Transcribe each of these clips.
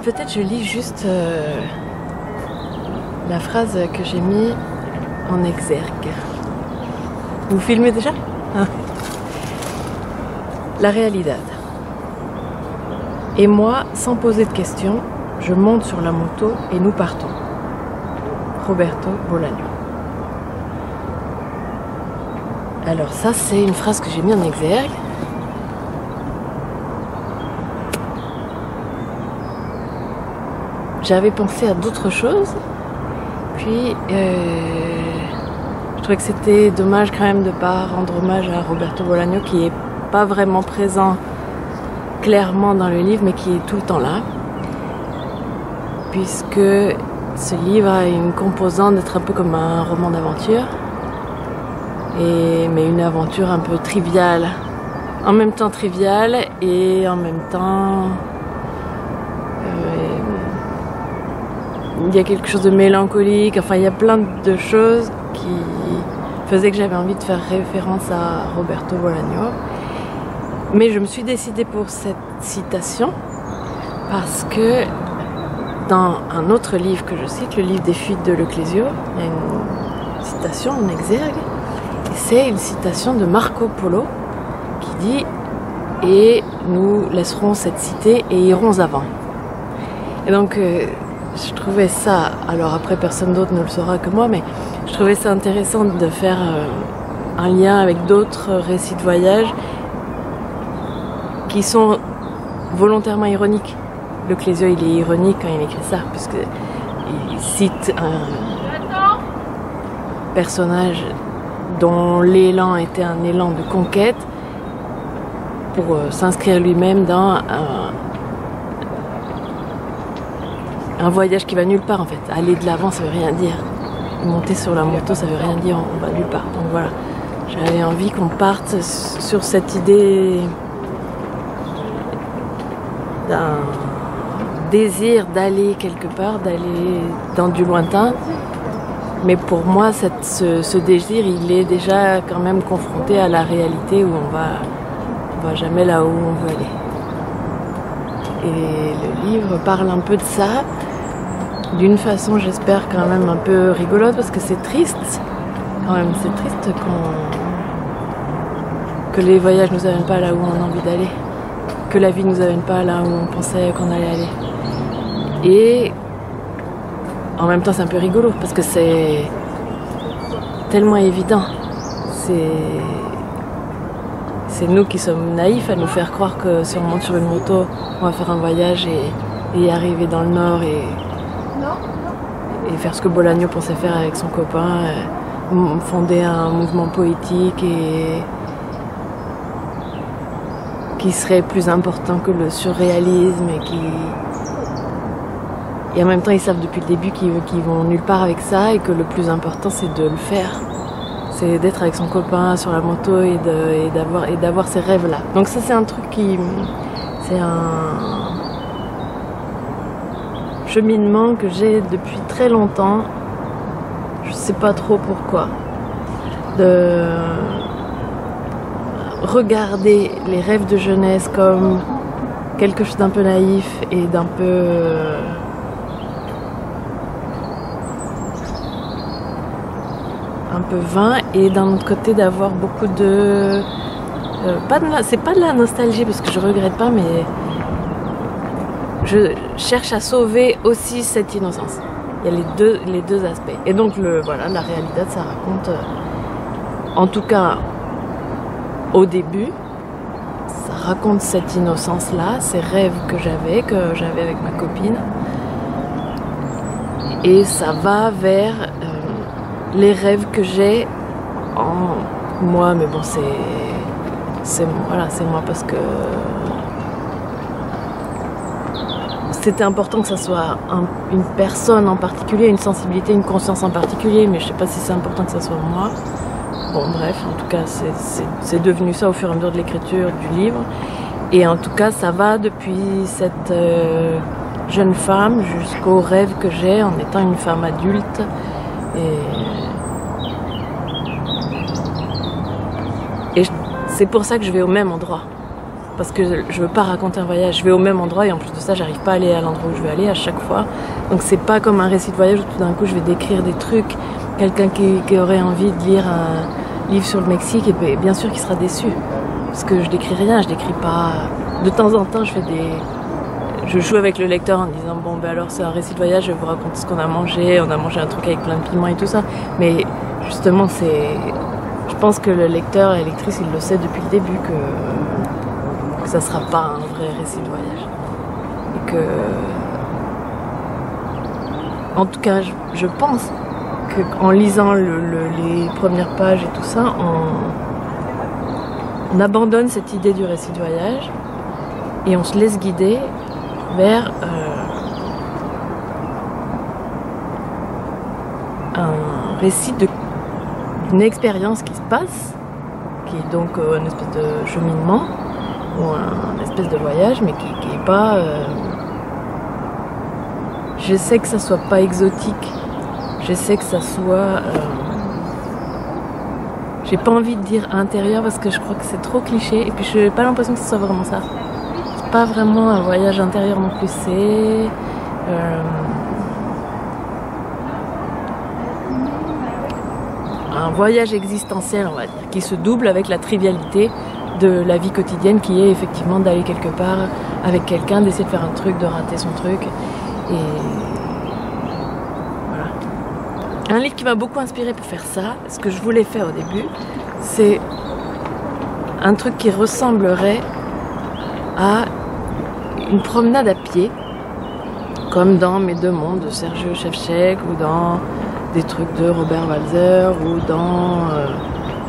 peut-être je lis juste la phrase que j'ai mis en exergue. Vous filmez déjà? Ah. La realidad. Et moi, sans poser de questions, je monte sur la moto et nous partons. Roberto Bolaño. Alors ça, c'est une phrase que j'ai mis en exergue. J'avais pensé à d'autres choses, puis je trouvais que c'était dommage quand même de ne pas rendre hommage à Roberto Bolaño, qui n'est pas vraiment présent clairement dans le livre, mais qui est tout le temps là, puisque ce livre a une composante d'être un peu comme un roman d'aventure, mais une aventure un peu triviale, en même temps triviale et en même temps il y a quelque chose de mélancolique, enfin il y a plein de choses qui faisaient que j'avais envie de faire référence à Roberto Bolaño. Mais je me suis décidée pour cette citation parce que dans un autre livre que je cite, le livre des fuites de Leclésio, il y a une citation en exergue, et c'est une citation de Marco Polo qui dit « Et nous laisserons cette cité et irons avant ». Et donc je trouvais ça, alors après personne d'autre ne le saura que moi, mais je trouvais ça intéressant de faire un lien avec d'autres récits de voyage qui sont volontairement ironiques. Leclésio, il est ironique quand il écrit ça, puisqu'il cite un personnage dont l'élan était un élan de conquête pour s'inscrire lui-même dans un voyage qui va nulle part en fait. Aller de l'avant, ça veut rien dire. Monter sur la moto, ça veut rien dire, on va nulle part. Donc voilà, j'avais envie qu'on parte sur cette idée d'un désir d'aller quelque part, d'aller dans du lointain. Mais pour moi, ce désir, il est déjà quand même confronté à la réalité où on va jamais là où on veut aller. Et le livre parle un peu de ça, d'une façon, j'espère, quand même un peu rigolote, parce que c'est triste, quand même, c'est triste que les voyages nous amènent pas là où on a envie d'aller, que la vie nous amène pas là où on pensait qu'on allait aller. Et en même temps, c'est un peu rigolo, parce que c'est tellement évident. C'est nous qui sommes naïfs à nous faire croire que si on monte sur une moto, on va faire un voyage et arriver dans le nord et faire ce que Bolaño pensait faire avec son copain, fonder un mouvement poétique et qui serait plus important que le surréalisme et en même temps ils savent depuis le début qu'ils vont nulle part avec ça et que le plus important c'est de le faire. C'est d'être avec son copain sur la moto et d'avoir ces rêves-là. Donc ça, c'est un truc c'est un cheminement que j'ai depuis très longtemps. Je sais pas trop pourquoi. De regarder les rêves de jeunesse comme quelque chose d'un peu naïf et d'un peu vain, et d'un autre côté d'avoir beaucoup de c'est pas de la nostalgie parce que je regrette pas, mais je cherche à sauver aussi cette innocence. Il y a les deux aspects. Et donc voilà, la réalité, ça raconte en tout cas au début, ça raconte cette innocence là, ces rêves que j'avais avec ma copine, et ça va vers les rêves que j'ai en moi, mais bon, c'est moi parce que c'était important que ça soit une personne en particulier, une sensibilité, une conscience en particulier, mais je sais pas si c'est important que ça soit moi. Bon bref, en tout cas c'est devenu ça au fur et à mesure de l'écriture du livre, et en tout cas ça va depuis cette jeune femme jusqu'au rêve que j'ai en étant une femme adulte. Et c'est pour ça que je vais au même endroit. parce que je veux pas raconter un voyage. Je vais au même endroit et en plus de ça, j'arrive pas à aller à l'endroit où je veux aller à chaque fois. Donc c'est pas comme un récit de voyage où tout d'un coup je vais décrire des trucs. Quelqu'un qui aurait envie de lire un livre sur le Mexique, et bien sûr qu'il sera déçu. Parce que je décris rien, je décris pas... De temps en temps, je joue avec le lecteur en disant bon ben alors c'est un récit de voyage, je vais vous raconter ce qu'on a mangé, on a mangé un truc avec plein de piments et tout ça. Mais justement je pense que le lecteur et la lectrice il le sait depuis le début que ça sera pas un vrai récit de voyage. Et que en tout cas je pense qu'en lisant les premières pages et tout ça, on abandonne cette idée du récit de voyage et on se laisse guider vers un récit d'une expérience qui se passe, qui est donc une espèce de cheminement ou un espèce de voyage, mais qui est pas... J'essaie que ça soit pas exotique, j'essaie que ça soit... J'ai pas envie de dire intérieur parce que je crois que c'est trop cliché et puis je n'ai pas l'impression que ce soit vraiment ça. C'est pas vraiment un voyage intérieur non plus, c'est un voyage existentiel, on va dire, qui se double avec la trivialité de la vie quotidienne qui est effectivement d'aller quelque part avec quelqu'un, d'essayer de faire un truc, de rater son truc. Et voilà. Un livre qui m'a beaucoup inspiré pour faire ça, ce que je voulais faire au début, c'est un truc qui ressemblerait à une promenade à pied, comme dans Mes deux mondes de Sergio Ševčík ou dans des trucs de Robert Walser ou dans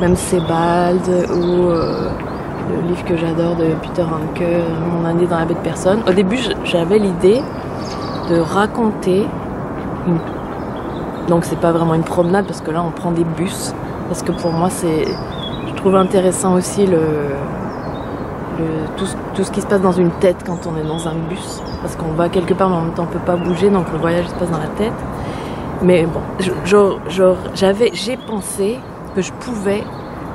même Sebald ou le livre que j'adore de Peter Hanke, Mon année dans la baie de personne. Au début, j'avais l'idée de raconter donc c'est pas vraiment une promenade parce que là on prend des bus, parce que pour moi je trouve intéressant aussi tout ce qui se passe dans une tête quand on est dans un bus, parce qu'on va quelque part mais en même temps on peut pas bouger, donc le voyage se passe dans la tête. Mais bon, j'ai pensé que je pouvais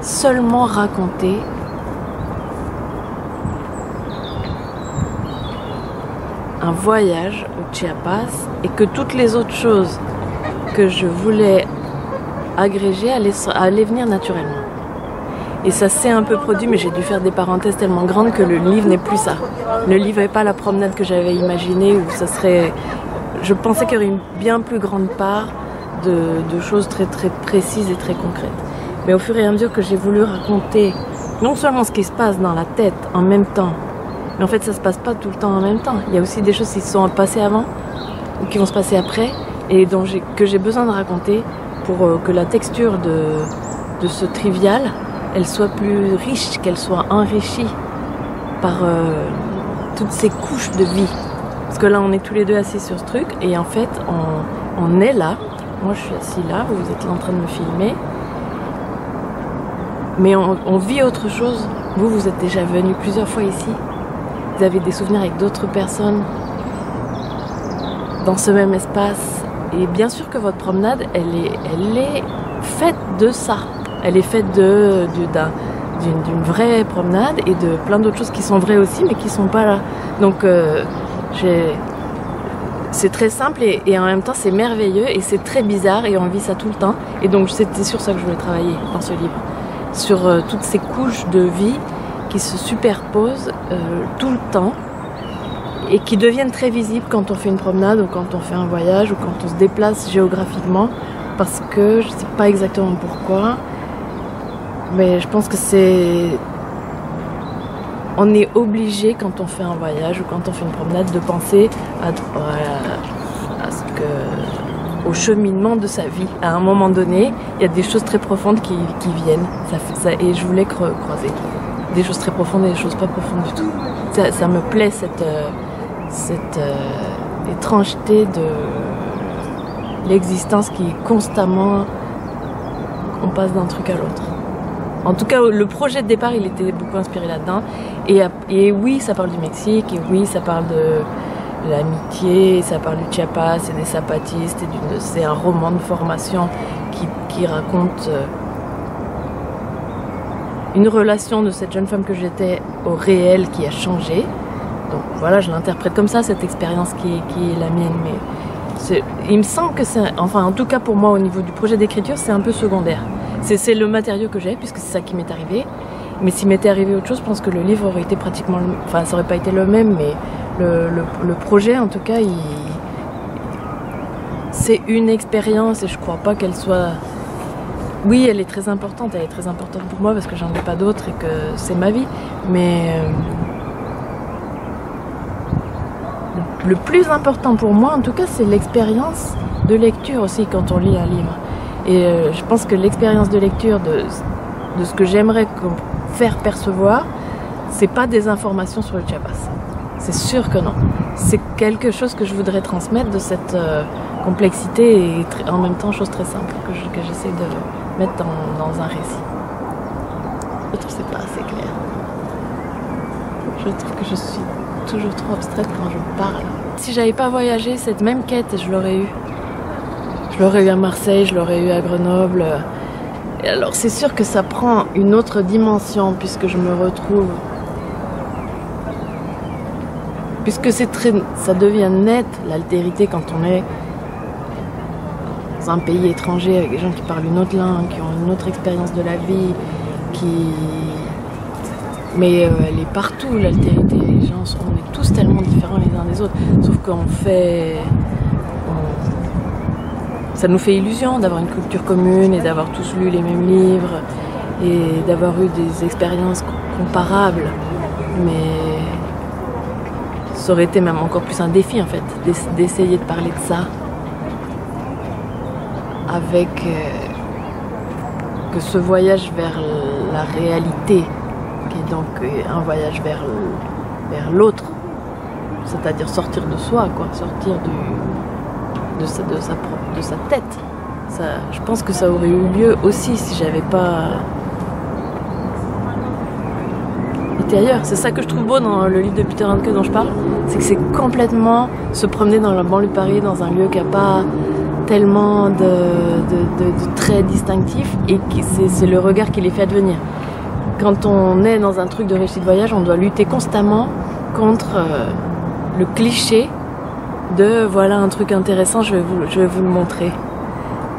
seulement raconter un voyage au Chiapas et que toutes les autres choses que je voulais agréger allaient venir naturellement. Et ça s'est un peu produit, mais j'ai dû faire des parenthèses tellement grandes que le livre n'est plus ça. Le livre n'est pas la promenade que j'avais imaginée, où ça serait... Je pensais qu'il y aurait une bien plus grande part de choses très très précises et très concrètes. Mais au fur et à mesure que j'ai voulu raconter non seulement ce qui se passe dans la tête en même temps, mais en fait ça se passe pas tout le temps en même temps. Il y a aussi des choses qui se sont passées avant ou qui vont se passer après et que j'ai besoin de raconter pour que la texture de ce trivial, elle soit plus riche, qu'elle soit enrichie par toutes ces couches de vie. Parce que là, on est tous les deux assis sur ce truc et en fait, on est là. Moi, je suis assis là, vous êtes là en train de me filmer. Mais on vit autre chose. Vous êtes déjà venu plusieurs fois ici. Vous avez des souvenirs avec d'autres personnes dans ce même espace. Et bien sûr que votre promenade, elle est faite de ça. Elle est faite d'une vraie promenade et de plein d'autres choses qui sont vraies aussi, mais qui sont pas là. Donc, c'est très simple et en même temps c'est merveilleux et c'est très bizarre et on vit ça tout le temps. Et donc c'était sur ça que je voulais travailler dans ce livre. Sur toutes ces couches de vie qui se superposent tout le temps et qui deviennent très visibles quand on fait une promenade ou quand on fait un voyage ou quand on se déplace géographiquement, parce que je ne sais pas exactement pourquoi, mais je pense que on est obligé quand on fait un voyage ou quand on fait une promenade de penser au cheminement de sa vie. À un moment donné, il y a des choses très profondes qui viennent. Et je voulais croiser des choses très profondes et des choses pas profondes du tout. Ça me plaît cette étrangeté de l'existence qui est constamment... On passe d'un truc à l'autre. En tout cas, le projet de départ, il était beaucoup inspiré là-dedans. Et oui, ça parle du Mexique, et oui, ça parle de l'amitié, ça parle du Chiapas et des zapatistes. C'est un roman de formation qui raconte une relation de cette jeune femme que j'étais au réel qui a changé. Donc voilà, je l'interprète comme ça, cette expérience qui est la mienne. Mais il me semble que c'est, enfin en tout cas pour moi au niveau du projet d'écriture, c'est un peu secondaire. C'est le matériau que j'ai, puisque c'est ça qui m'est arrivé. Mais s'il m'était arrivé autre chose, je pense que le livre aurait été pratiquement... Enfin, ça aurait pas été le même, mais le projet, en tout cas, c'est une expérience et je crois pas qu'elle soit... Oui, elle est très importante pour moi parce que j'en ai pas d'autres et que c'est ma vie. Mais le plus important pour moi, en tout cas, c'est l'expérience de lecture aussi quand on lit un livre. Et je pense que l'expérience de lecture de ce que j'aimerais faire percevoir, c'est pas des informations sur le Chiapas. C'est sûr que non. C'est quelque chose que je voudrais transmettre de cette complexité et en même temps chose très simple que j'essaie de mettre dans un récit. Je trouve que c'est pas assez clair. Je trouve que je suis toujours trop abstraite quand je parle. Si j'avais pas voyagé, cette même quête, je l'aurais eue. Je l'aurais eu à Marseille, je l'aurais eu à Grenoble. Et alors c'est sûr que ça prend une autre dimension puisque je me retrouve... Puisque ça devient net l'altérité quand on est dans un pays étranger avec des gens qui parlent une autre langue, qui ont une autre expérience de la vie, mais elle est partout l'altérité. Les gens, on est tous tellement différents les uns des autres. Sauf ça nous fait illusion d'avoir une culture commune et d'avoir tous lu les mêmes livres et d'avoir eu des expériences comparables. Mais ça aurait été même encore plus un défi en fait, d'essayer de parler de ça avec que ce voyage vers la réalité, qui est donc un voyage vers l'autre, c'est-à-dire sortir de soi, quoi, sortir de sa tête. Ça, je pense que ça aurait eu lieu aussi si j'avais pas été ailleurs. C'est ça que je trouve beau dans le livre de Peter Handke dont je parle, c'est que c'est complètement se promener dans la banlieue de Paris, dans un lieu qui n'a pas tellement de traits distinctifs et c'est le regard qui les fait advenir. Quand on est dans un truc de récit de voyage, on doit lutter constamment contre le cliché de voilà un truc intéressant, je vais vous le montrer.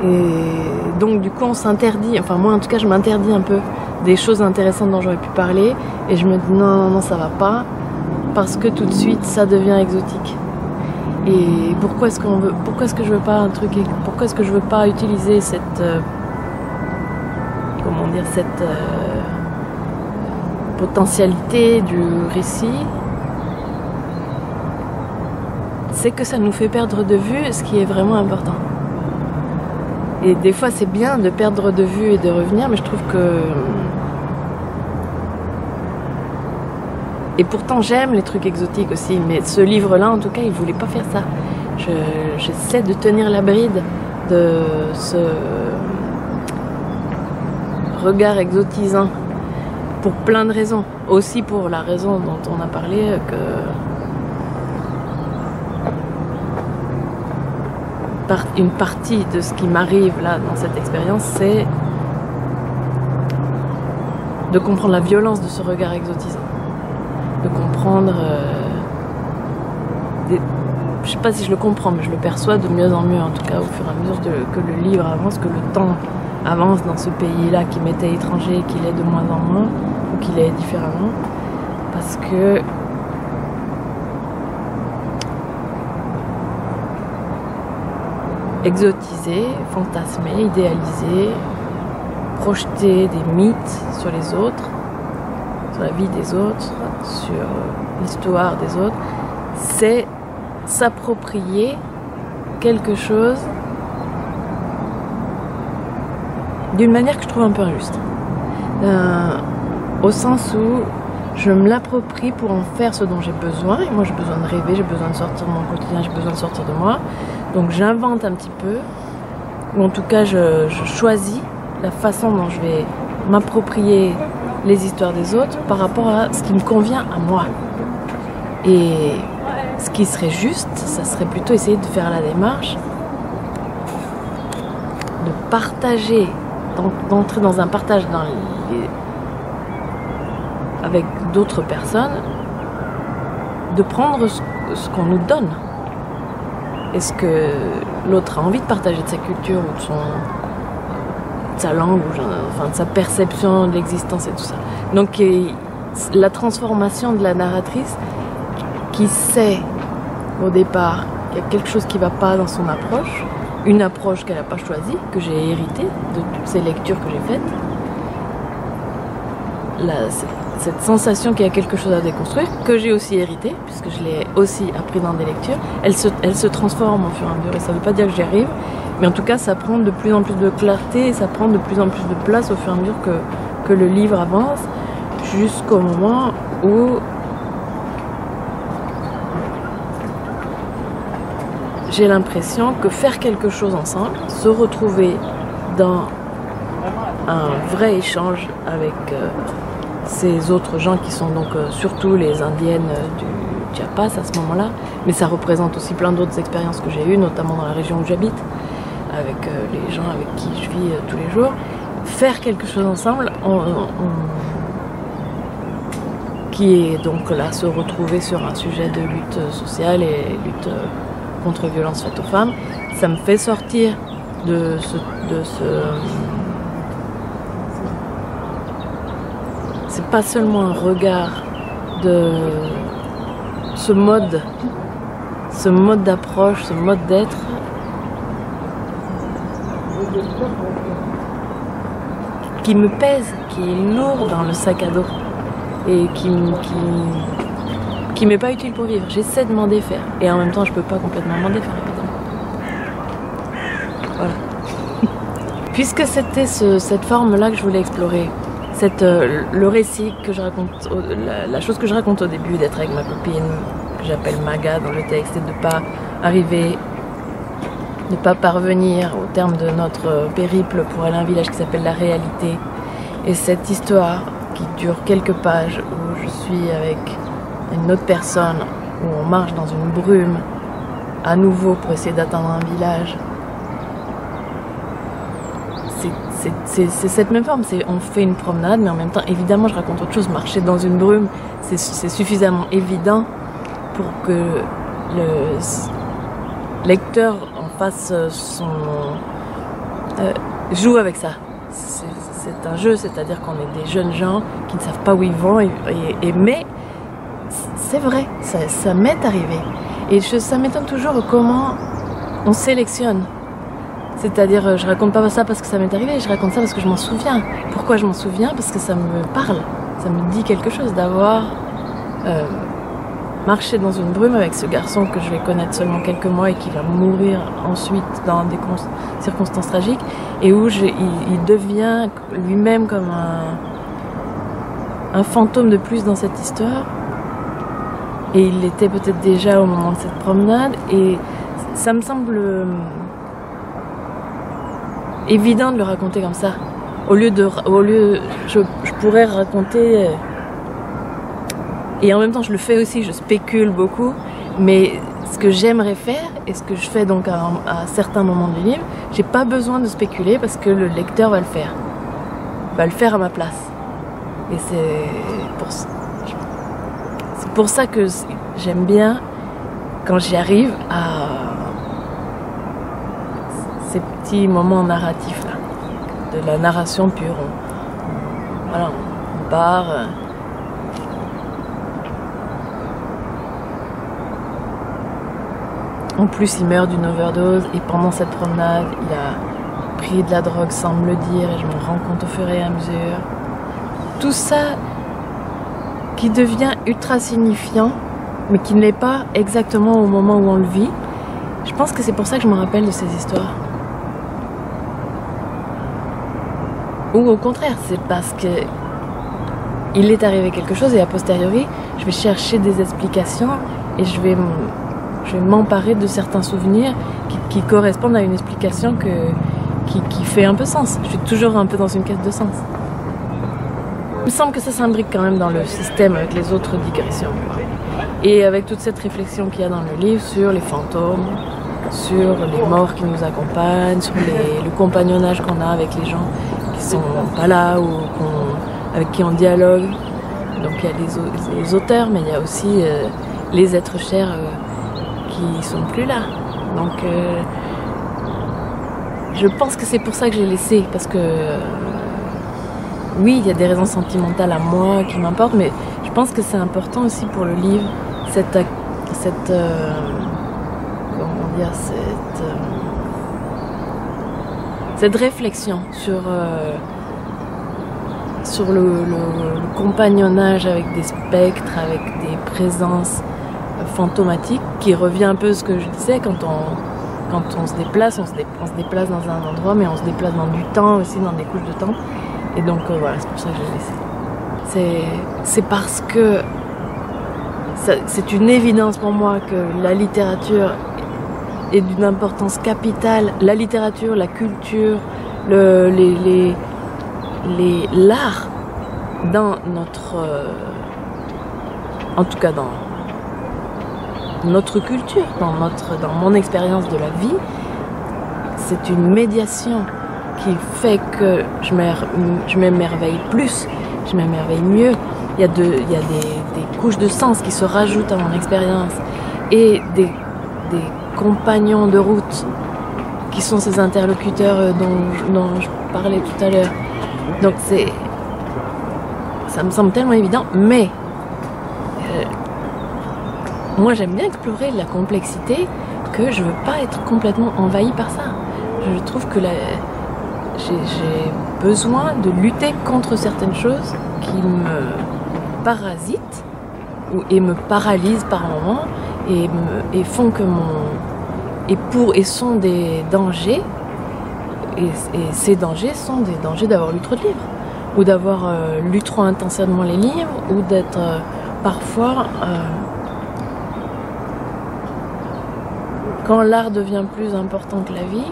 Et donc du coup on s'interdit, enfin moi en tout cas je m'interdis un peu des choses intéressantes dont j'aurais pu parler et je me dis non ça va pas parce que tout de suite ça devient exotique. Et pourquoi est-ce que je veux pas un truc, pourquoi est-ce que je veux pas utiliser cette potentialité du récit? C'est que ça nous fait perdre de vue ce qui est vraiment important. Et des fois c'est bien de perdre de vue et de revenir, mais je trouve que... Et pourtant j'aime les trucs exotiques aussi, mais ce livre-là en tout cas il voulait pas faire ça. J'essaie de tenir la bride de ce regard exotisant pour plein de raisons. Aussi pour la raison dont on a parlé, que une partie de ce qui m'arrive là dans cette expérience, c'est de comprendre la violence de ce regard exotisant, de comprendre je sais pas si je le comprends, mais je le perçois de mieux en mieux, en tout cas au fur et à mesure que le livre avance, que le temps avance dans ce pays-là qui m'était étranger, qu'il est de moins en moins, ou qu'il est différemment, parce que exotiser, fantasmer, idéaliser, projeter des mythes sur les autres, sur la vie des autres, sur l'histoire des autres, c'est s'approprier quelque chose d'une manière que je trouve un peu injuste. Au sens où je me l'approprie pour en faire ce dont j'ai besoin. Et moi j'ai besoin de rêver, j'ai besoin de sortir de mon quotidien, j'ai besoin de sortir de moi. Donc j'invente un petit peu, ou en tout cas je choisis la façon dont je vais m'approprier les histoires des autres par rapport à ce qui me convient à moi. Et ce qui serait juste, ça serait plutôt essayer de faire la démarche de partager, d'entrer dans un partage dans avec d'autres personnes, de prendre ce qu'on nous donne. Est-ce que l'autre a envie de partager de sa culture ou de sa langue, ou de sa perception de l'existence et tout ça. Donc la transformation de la narratrice qui sait au départ qu'il y a quelque chose qui ne va pas dans son approche, une approche qu'elle n'a pas choisie, que j'ai héritée de toutes ces lectures que j'ai faites. Cette sensation qu'il y a quelque chose à déconstruire, que j'ai aussi hérité, puisque je l'ai aussi appris dans des lectures, elle se transforme au fur et à mesure. Et ça ne veut pas dire que j'y arrive, mais en tout cas, ça prend de plus en plus de clarté et ça prend de plus en plus de place au fur et à mesure que le livre avance, jusqu'au moment où j'ai l'impression que faire quelque chose ensemble, se retrouver dans un vrai échange avec ces autres gens qui sont donc surtout les indiennes du Chiapas à ce moment-là, mais ça représente aussi plein d'autres expériences que j'ai eues, notamment dans la région où j'habite, avec les gens avec qui je vis tous les jours. Faire quelque chose ensemble, qui est donc là se retrouver sur un sujet de lutte sociale et lutte contre les violences faites aux femmes, ça me fait sortir de ce c'est pas seulement un regard de ce mode d'approche, ce mode d'être qui me pèse, qui est lourd dans le sac à dos et qui m'est pas utile pour vivre. J'essaie de m'en défaire et en même temps je peux pas complètement m'en défaire, évidemment. Voilà. Puisque c'était cette forme-là que je voulais explorer, le récit que je raconte, la chose que je raconte au début, d'être avec ma copine, que j'appelle Maga dans le texte, et de ne pas parvenir au terme de notre périple pour aller à un village qui s'appelle La Réalité. Et cette histoire qui dure quelques pages, où je suis avec une autre personne, où on marche dans une brume, à nouveau pour essayer d'atteindre un village. C'est cette même forme, on fait une promenade, mais en même temps, évidemment, je raconte autre chose. Marcher dans une brume, c'est suffisamment évident pour que le lecteur en face joue avec ça. C'est un jeu, c'est-à-dire qu'on est des jeunes gens qui ne savent pas où ils vont, mais c'est vrai, ça m'est arrivé. Et ça m'étonne toujours comment on sélectionne. C'est-à-dire, je raconte pas ça parce que ça m'est arrivé, je raconte ça parce que je m'en souviens. Pourquoi je m'en souviens? Parce que ça me parle, ça me dit quelque chose d'avoir marché dans une brume avec ce garçon que je vais connaître seulement quelques mois et qui va mourir ensuite dans des circonstances tragiques, et où il devient lui-même comme un fantôme de plus dans cette histoire. Et il l'était peut-être déjà au moment de cette promenade, et ça me semble évident de le raconter comme ça. Je pourrais raconter, et en même temps je le fais aussi, je spécule beaucoup, mais ce que j'aimerais faire, et ce que je fais donc à certains moments du livre, j'ai pas besoin de spéculer parce que le lecteur va le faire à ma place. Et c'est pour ça que j'aime bien quand j'y arrive à ces petits moments narratifs là, de la narration pure. On part. En plus, il meurt d'une overdose, et pendant cette promenade, il a pris de la drogue sans me le dire, et je m'en rends compte au fur et à mesure. Tout ça qui devient ultra signifiant, mais qui ne l'est pas exactement au moment où on le vit. Je pense que c'est pour ça que je me rappelle de ces histoires. Ou au contraire, c'est parce que il est arrivé quelque chose, et a posteriori, je vais chercher des explications, et je vais m'emparer de certains souvenirs qui correspondent à une explication qui fait un peu sens. Je suis toujours un peu dans une quête de sens. Il me semble que ça s'imbrique quand même dans le système avec les autres digressions. Et avec toute cette réflexion qu'il y a dans le livre sur les fantômes, sur les morts qui nous accompagnent, sur le compagnonnage qu'on a avec les gens qui sont pas là ou avec qui on dialogue. Donc il y a les auteurs, mais il y a aussi les êtres chers qui sont plus là. Donc je pense que c'est pour ça que j'ai laissé, parce que oui, il y a des raisons sentimentales à moi qui m'importent, mais je pense que c'est important aussi pour le livre, cette réflexion sur le compagnonnage avec des spectres, avec des présences fantomatiques, qui revient un peu à ce que je disais, quand on se déplace, on se déplace dans un endroit, mais on se déplace dans du temps aussi, dans des couches de temps. Et donc voilà, c'est pour ça que j'ai laissé. C'est parce que c'est une évidence pour moi que la littérature est d'une importance capitale. La littérature, la culture, l'art dans notre... en tout cas dans notre culture, dans mon expérience de la vie, c'est une médiation qui fait que je m'émerveille plus, je m'émerveille mieux. Il y a des couches de sens qui se rajoutent à mon expérience et des compagnons de route qui sont ces interlocuteurs dont je parlais tout à l'heure. Donc ça me semble tellement évident, mais moi j'aime bien explorer la complexité, que je veux pas être complètement envahie par ça. Je trouve que j'ai besoin de lutter contre certaines choses qui me parasitent et me paralysent par moments et font que et sont des dangers, et ces dangers sont des dangers d'avoir lu trop de livres, ou d'avoir lu trop intensément les livres, ou d'être parfois quand l'art devient plus important que la vie,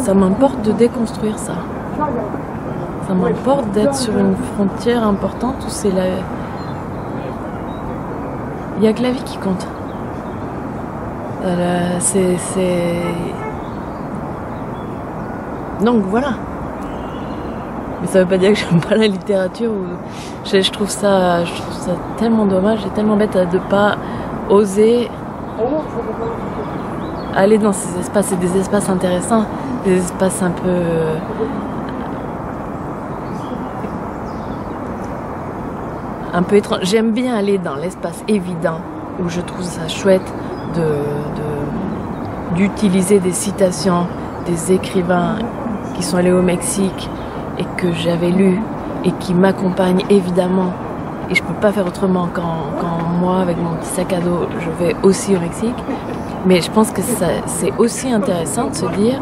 ça m'importe de déconstruire ça. Ça m'importe d'être sur une frontière importante où c'est la... Il n'y a que la vie qui compte. Donc voilà. Mais ça veut pas dire que j'aime pas la littérature. Je trouve ça tellement dommage et tellement bête de pas oser aller dans ces espaces. C'est des espaces intéressants, des espaces un peu... un peu étrange. J'aime bien aller dans l'espace évident où je trouve ça chouette d'utiliser des citations des écrivains qui sont allés au Mexique et que j'avais lu et qui m'accompagnent évidemment. Et je peux pas faire autrement quand moi, avec mon petit sac à dos, je vais aussi au Mexique. Mais je pense que c'est aussi intéressant de se dire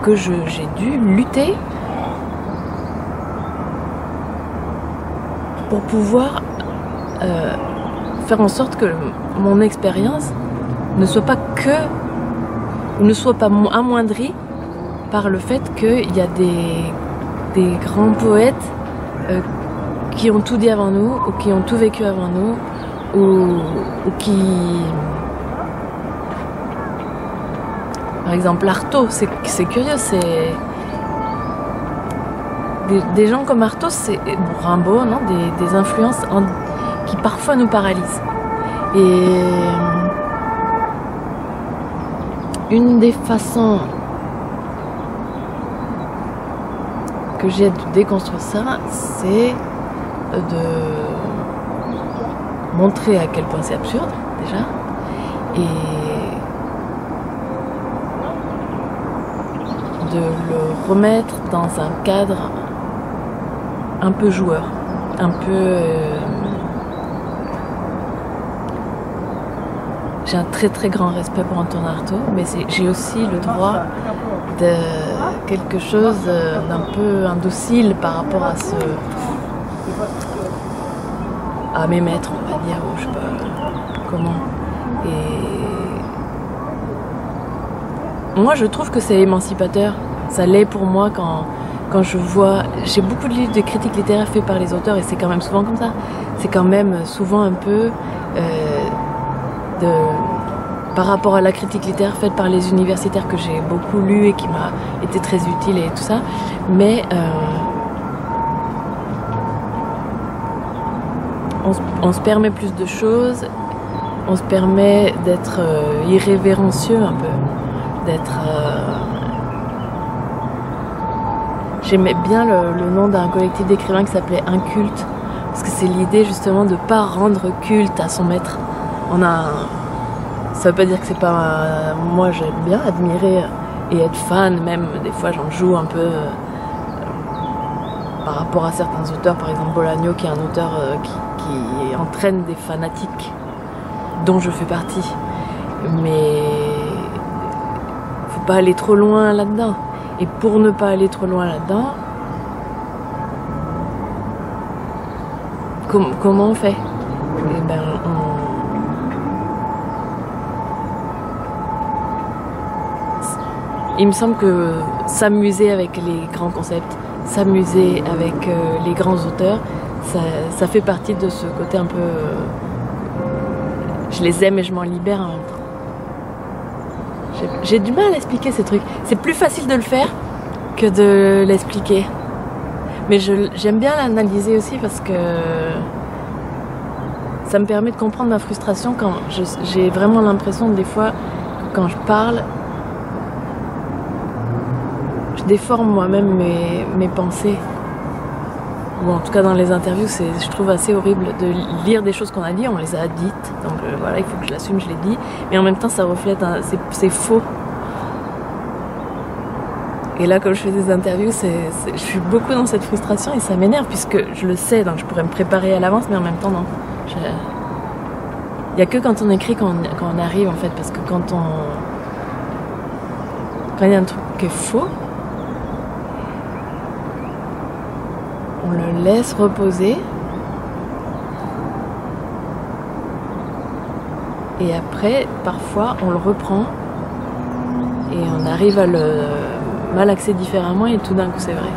que j'ai dû lutter pour pouvoir faire en sorte que mon expérience ne soit pas amoindrie par le fait qu'il y a des grands poètes qui ont tout dit avant nous, ou qui ont tout vécu avant nous, ou qui... Par exemple, Artaud, c'est curieux, c'est... Des gens comme Artaud, c'est Rimbaud, non, des influences qui parfois nous paralysent. Et une des façons que j'ai de déconstruire ça, c'est de montrer à quel point c'est absurde, déjà, et de le remettre dans un cadre un peu joueur, un peu... J'ai un très très grand respect pour Antonin Artaud, mais j'ai aussi le droit de quelque chose d'un peu indocile par rapport à mes maîtres, on va dire, ou je sais pas comment. Et moi je trouve que c'est émancipateur, ça l'est pour moi quand je vois... J'ai beaucoup de livres de critiques littéraires faits par les auteurs et c'est quand même souvent comme ça. C'est quand même souvent un peu par rapport à la critique littéraire faite par les universitaires que j'ai beaucoup lu et qui m'a été très utile et tout ça, mais on se permet plus de choses, on se permet d'être irrévérencieux un peu, d'être... J'aimais bien le nom d'un collectif d'écrivains qui s'appelait Inculte, parce que c'est l'idée justement de ne pas rendre culte à son maître. Ça veut pas dire que c'est pas... Moi j'aime bien admirer et être fan, même des fois j'en joue un peu par rapport à certains auteurs, par exemple Bolaño qui est un auteur qui entraîne des fanatiques dont je fais partie. Mais faut pas aller trop loin là-dedans. Et pour ne pas aller trop loin là-dedans, comment on fait? Eh ben, il me semble que s'amuser avec les grands concepts, s'amuser avec les grands auteurs, ça fait partie de ce côté un peu... je les aime et je m'en libère en même temps. J'ai du mal à expliquer ces trucs. C'est plus facile de le faire que de l'expliquer. Mais j'aime bien l'analyser aussi parce que ça me permet de comprendre ma frustration quand j'ai vraiment l'impression des fois que quand je parle, je déforme moi-même mes pensées. Ou en tout cas dans les interviews, je trouve assez horrible de lire des choses qu'on a dit, on les a dites, donc voilà, il faut que je l'assume, je l'ai dit, mais en même temps ça reflète, c'est faux. Et là, comme je fais des interviews, je suis beaucoup dans cette frustration et ça m'énerve puisque je le sais, donc je pourrais me préparer à l'avance, mais en même temps non. Il n'y a que quand on écrit qu'on arrive en fait, parce que quand il y a un truc qui est faux, on le laisse reposer et après, parfois, on le reprend et on arrive à le malaxer différemment et tout d'un coup, c'est vrai.